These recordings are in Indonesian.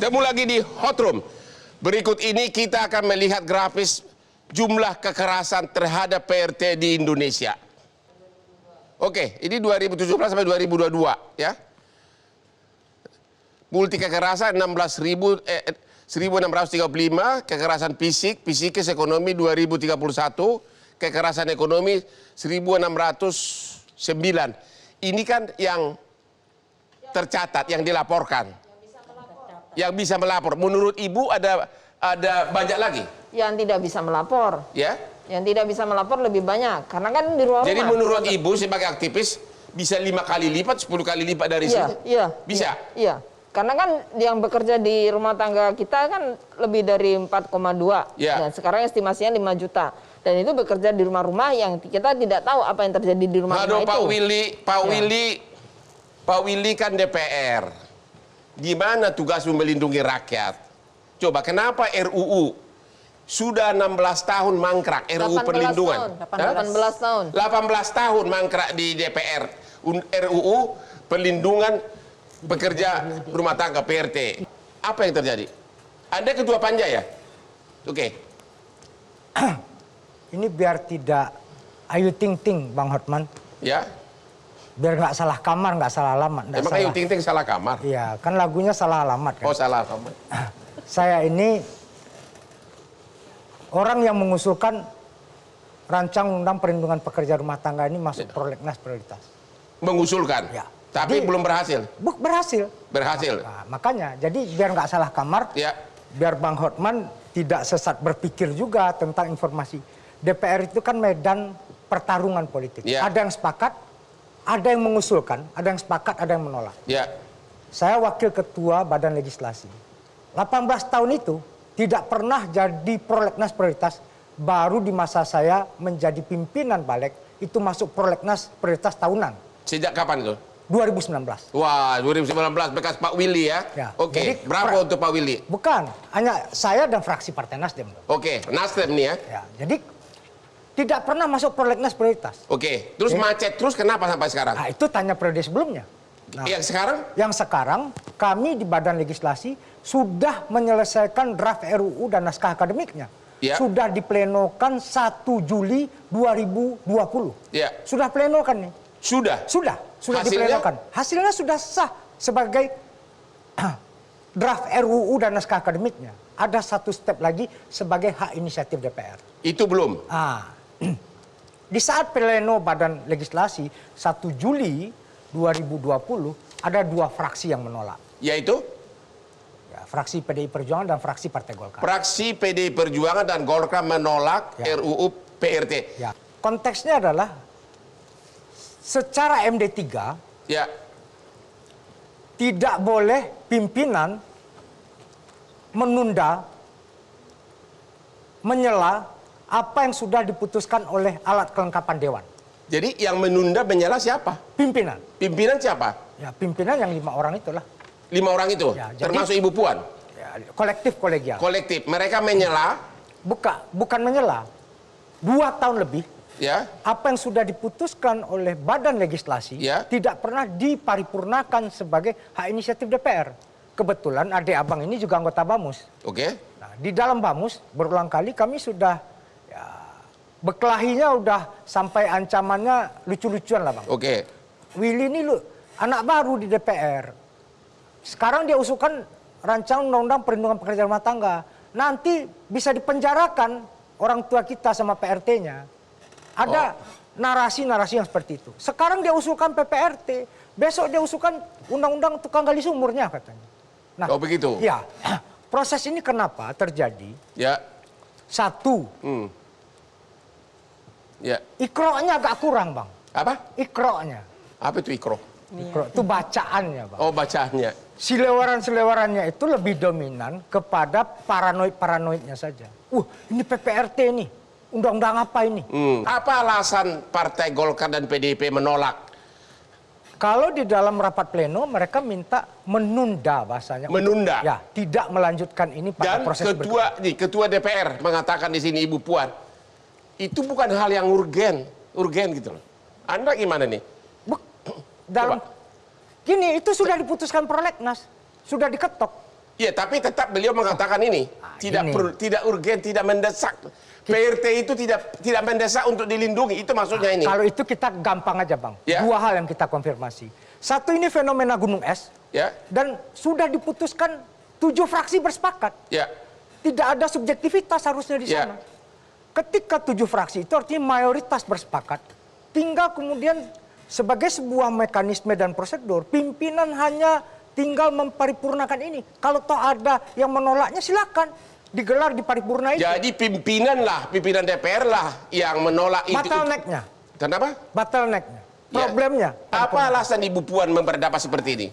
Ketemu lagi di Hot Room. Berikut ini kita akan melihat grafis jumlah kekerasan terhadap PRT di Indonesia. Oke, ini 2017 sampai 2022 ya. Multi kekerasan 16.635, kekerasan fisik, psikis, ekonomi 2031, kekerasan ekonomi 1.609. Ini kan yang tercatat, yang dilaporkan. Yang bisa melapor. Menurut Ibu ada banyak lagi? Yang tidak bisa melapor. Ya? Yang tidak bisa melapor lebih banyak. Karena kan di luar rumah. Jadi menurut Ibu sebagai aktivis bisa 5 kali lipat, 10 kali lipat dari sini? Iya. Bisa? Iya. Karena kan yang bekerja di rumah tangga kita kan lebih dari 4,2. Ya. Dan sekarang estimasinya 5 juta. Dan itu bekerja di rumah-rumah yang kita tidak tahu apa yang terjadi di rumah-rumah itu. Pak Willy kan DPR. Gimana tugasmu melindungi rakyat? Coba kenapa RUU sudah 16 tahun mangkrak, RUU perlindungan? 18 tahun. 18 tahun mangkrak di DPR. RUU perlindungan pekerja rumah tangga PRT. Apa yang terjadi? Anda ketua panja ya? Oke. Ini biar tidak Ayu Ting Ting, Bang Hotman. Ya. Biar nggak salah kamar, nggak salah alamat. Emang Ayu Ting Ting salah kamar? Iya, kan lagunya salah alamat kan. Oh, salah alamat. Saya ini orang yang mengusulkan rancang undang perlindungan pekerja rumah tangga ini masuk prolegnas prioritas. Mengusulkan? Ya. Tapi jadi, belum berhasil? Berhasil. Berhasil? Nah, makanya, jadi biar nggak salah kamar, ya. Biar Bang Hotman tidak sesat berpikir juga tentang informasi. DPR itu kan medan pertarungan politik. Ya. Ada yang sepakat, ada yang mengusulkan, ada yang sepakat, ada yang menolak. Ya. Saya wakil ketua Badan Legislasi. 18 tahun itu tidak pernah jadi prolegnas prioritas. Baru di masa saya menjadi pimpinan Balek, itu masuk prolegnas prioritas tahunan. Sejak kapan itu? 2019. Wah, 2019 bekas Pak Willy ya? Ya. Oke, berapa untuk Pak Willy? Bukan, hanya saya dan fraksi Partai Nasdem. Oke, Nasdem nih ya? Ya, jadi tidak pernah masuk prolegnas prioritas. Oke, terus macet terus kenapa sampai sekarang? Nah, itu tanya periode sebelumnya. Nah, yang sekarang? Yang sekarang kami di Badan Legislasi sudah menyelesaikan draft RUU dan naskah akademiknya. Ya. Sudah diplenokan 1 Juli 2020. Ya. Sudah plenokan nih. Sudah diplenokan. Hasilnya sudah sah sebagai draft RUU dan naskah akademiknya. Ada satu step lagi sebagai hak inisiatif DPR. Itu belum? Di saat pleno Badan Legislasi 1 Juli 2020 ada 2 fraksi yang menolak. Yaitu? Ya, fraksi PDI Perjuangan dan fraksi Partai Golkar. Fraksi PDI Perjuangan dan Golkar menolak RUU PRT. Ya. Konteksnya adalah secara MD3 tidak boleh pimpinan menunda, menyela apa yang sudah diputuskan oleh alat kelengkapan Dewan. Jadi yang menunda menyela siapa? Pimpinan. Pimpinan siapa? Ya, pimpinan yang 5 orang itulah. 5 orang itu? Ya, termasuk Ibu Puan? Ya, kolektif kolegial. Kolektif. Mereka menyela? Bukan menyela. 2 tahun lebih. Ya. Apa yang sudah diputuskan oleh Badan Legislasi tidak pernah diparipurnakan sebagai hak inisiatif DPR. Kebetulan adik abang ini juga anggota BAMUS. Oke. Nah, di dalam BAMUS berulang kali kami sudah berkelahinya udah sampai ancamannya lucu-lucuan lah, Bang. Oke. Willy ini anak baru di DPR. Sekarang dia usulkan rancangan undang-undang perlindungan pekerja rumah tangga. Nanti bisa dipenjarakan orang tua kita sama PRT-nya. Ada narasi-narasi yang seperti itu. Sekarang dia usulkan PPRT. Besok dia usulkan undang-undang tukang gali sumurnya katanya. Nah, begitu? Ya. Proses ini kenapa terjadi? Ya. Satu. Ya. Ikroknya agak kurang, Bang. Apa? Ikroknya. Apa itu ikro? Ikro itu bacaannya, Bang. Oh, bacaannya. Selewaran-selewarannya itu lebih dominan kepada paranoidnya saja. Ini PPRT nih. Undang-undang apa ini? Apa alasan Partai Golkar dan PDIP menolak? Kalau di dalam rapat pleno mereka minta menunda bahasanya. Menunda? Ya, tidak melanjutkan ini pada proses berikutnya. Dan ketua DPR mengatakan di sini Ibu Puan, itu bukan hal yang urgen gitu loh. Anda gimana nih? Gini, itu sudah diputuskan prolegnas, sudah diketok. Iya, tapi tetap beliau mengatakan ini tidak urgen, tidak mendesak. PRT itu tidak mendesak untuk dilindungi, itu maksudnya ini. Kalau itu kita gampang aja, Bang. Ya. Dua hal yang kita konfirmasi. Satu, ini fenomena gunung es, ya, dan sudah diputuskan 7 fraksi bersepakat. Ya. Tidak ada subjektivitas harusnya di sana. Ketika 7 fraksi itu artinya mayoritas bersepakat, tinggal kemudian sebagai sebuah mekanisme dan prosedur, pimpinan hanya tinggal memparipurnakan ini. Kalau toh ada yang menolaknya, silakan digelar di paripurna itu. Jadi pimpinan DPR lah yang menolak itu. Bottleneck-nya. Kenapa? Bottleneck-nya. Problemnya. Apa alasan Ibu Puan memperdapat seperti ini?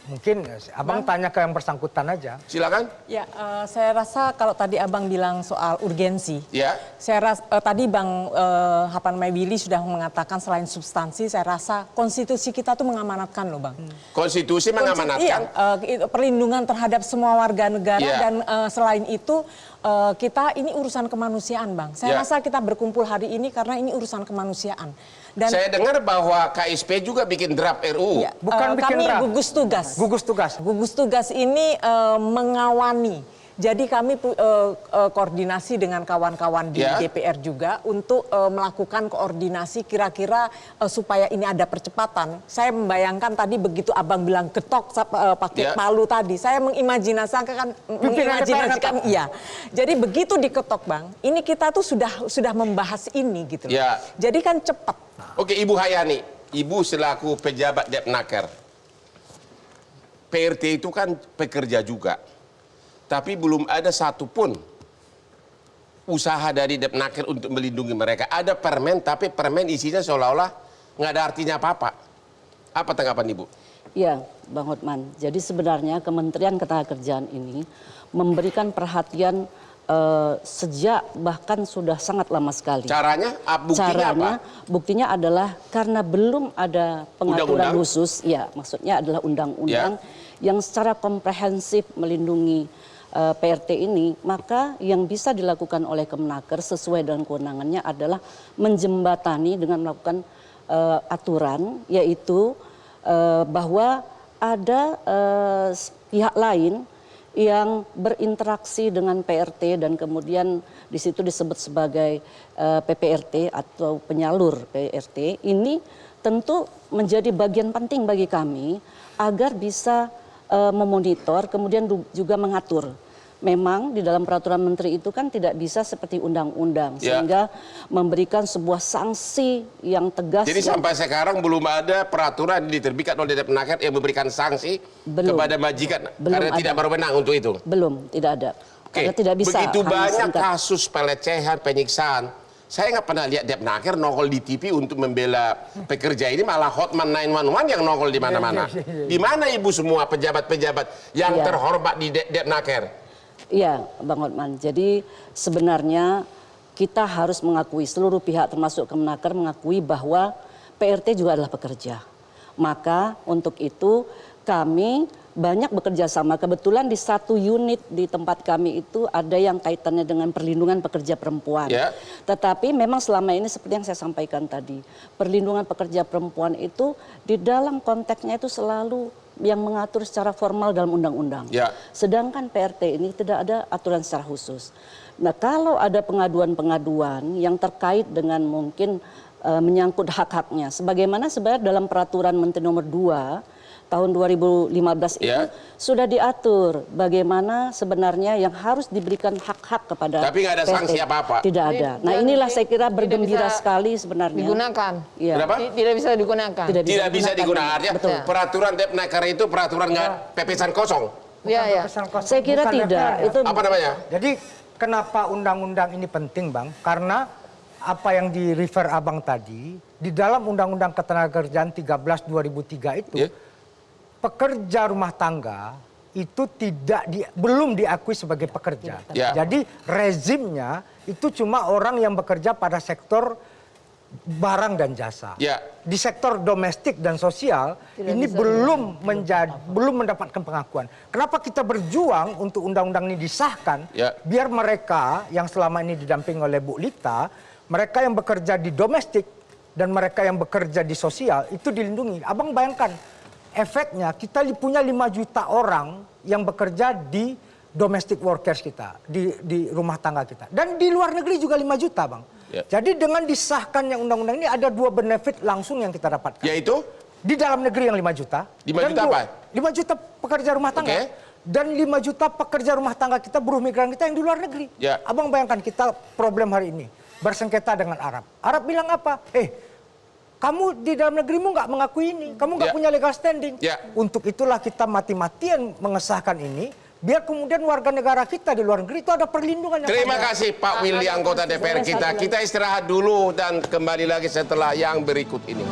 Mungkin Abang tanya ke yang bersangkutan aja. Silakan. Ya, saya rasa kalau tadi Abang bilang soal urgensi, ya, saya rasa tadi Bang Willy sudah mengatakan selain substansi, saya rasa konstitusi kita tuh mengamanatkan loh, Bang. Konstitusi mengamanatkan. Iya, perlindungan terhadap semua warga negara dan selain itu kita ini urusan kemanusiaan, Bang. Saya rasa kita berkumpul hari ini karena ini urusan kemanusiaan. Dan saya dengar bahwa KSP juga bikin draft RUU. Ya, bukan bikin kami draft. gugus tugas. Gugus tugas. Gugus tugas ini mengawani. Jadi kami koordinasi dengan kawan-kawan di DPR juga untuk melakukan koordinasi kira-kira supaya ini ada percepatan. Saya membayangkan tadi begitu Abang bilang ketok pakai palu tadi, saya mengimajinasikan iya. Jadi begitu diketok, Bang, ini kita tuh sudah membahas ini gitu. Jadi kan cepat. Oke, Ibu Hayani, Ibu selaku pejabat Depnaker, PRT itu kan pekerja juga. Tapi belum ada satupun usaha dari Depnaker untuk melindungi mereka. Ada permen, tapi permen isinya seolah-olah nggak ada artinya apa-apa. Apa tanggapan Ibu? Ya, Bang Hotman. Jadi sebenarnya Kementerian Ketenagakerjaan ini memberikan perhatian sejak bahkan sudah sangat lama sekali. Caranya? Buktinya apa? Buktinya adalah karena belum ada pengaturan khusus. Ya, maksudnya adalah undang-undang yang secara komprehensif melindungi PRT ini, maka yang bisa dilakukan oleh Kemenaker sesuai dengan kewenangannya adalah menjembatani dengan melakukan aturan, yaitu bahwa ada pihak lain yang berinteraksi dengan PRT dan kemudian di situ disebut sebagai PPRT atau penyalur PRT. Ini tentu menjadi bagian penting bagi kami agar bisa memonitor, kemudian juga mengatur. Memang di dalam peraturan menteri itu kan tidak bisa seperti undang-undang, sehingga memberikan sebuah sanksi yang tegas. Jadi sampai sekarang belum ada peraturan diterbitkan oleh Depnaker yang memberikan sanksi kepada majikan karena tidak berwenang untuk itu? Belum, tidak ada. Karena tidak bisa. Begitu banyak kasus pelecehan, penyiksaan. Saya nggak pernah lihat Depnaker nongol di TV untuk membela pekerja ini, malah Hotman 911 yang nongol di mana-mana. Di mana Ibu semua pejabat-pejabat yang terhormat di Depnaker? Iya, Bang Hotman. Jadi sebenarnya kita harus mengakui, seluruh pihak termasuk Kemenaker mengakui bahwa PRT juga adalah pekerja. Maka untuk itu kami banyak bekerja sama. Kebetulan di satu unit di tempat kami itu ada yang kaitannya dengan perlindungan pekerja perempuan. Tetapi memang selama ini seperti yang saya sampaikan tadi, perlindungan pekerja perempuan itu di dalam konteksnya itu selalu yang mengatur secara formal dalam undang-undang. Sedangkan PRT ini tidak ada aturan secara khusus. Nah, kalau ada pengaduan-pengaduan yang terkait dengan mungkin menyangkut hak-haknya, sebagaimana sebenarnya dalam peraturan Menteri Nomor 2 tahun 2015 itu sudah diatur bagaimana sebenarnya yang harus diberikan hak-hak kepada tapi nggak ada PRT. sanksi apa-apa. Tidak ada. Nah, inilah saya kira bergembira sekali sebenarnya. Digunakan. Tidak bisa digunakan. Tidak bisa digunakan. Artinya peraturan Depnaker itu peraturan nggak pepesan kosong. Iya. Saya kira tidak. Itu apa namanya? Jadi kenapa undang-undang ini penting, Bang? Karena apa yang di refer Abang tadi, di dalam Undang-Undang Ketenagakerjaan 13 2003 itu pekerja rumah tangga itu belum diakui sebagai pekerja. Jadi rezimnya itu cuma orang yang bekerja pada sektor barang dan jasa. Di sektor domestik dan sosial ini belum mendapatkan pengakuan. Kenapa kita berjuang untuk undang-undang ini disahkan? Biar mereka yang selama ini didampingi oleh Bu Lita, mereka yang bekerja di domestik dan mereka yang bekerja di sosial itu dilindungi. Abang bayangkan, efeknya kita punya 5 juta orang yang bekerja di domestic workers kita, di rumah tangga kita. Dan di luar negeri juga 5 juta, Bang. Jadi dengan disahkannya undang-undang ini ada 2 benefit langsung yang kita dapatkan. Yaitu? Di dalam negeri yang 5 juta. 5 juta apa? 5 juta pekerja rumah tangga. Dan 5 juta pekerja rumah tangga kita, buruh migran kita yang di luar negeri. Abang bayangkan kita problem hari ini. Bersengketa dengan Arab. Arab bilang apa? Kamu di dalam negerimu nggak mengakui ini. Kamu nggak punya legal standing. Untuk itulah kita mati-matian mengesahkan ini. Biar kemudian warga negara kita di luar negeri itu ada perlindungan. Terima kasih Pak Willy, anggota DPR kita. Kita istirahat dulu dan kembali lagi setelah yang berikut ini.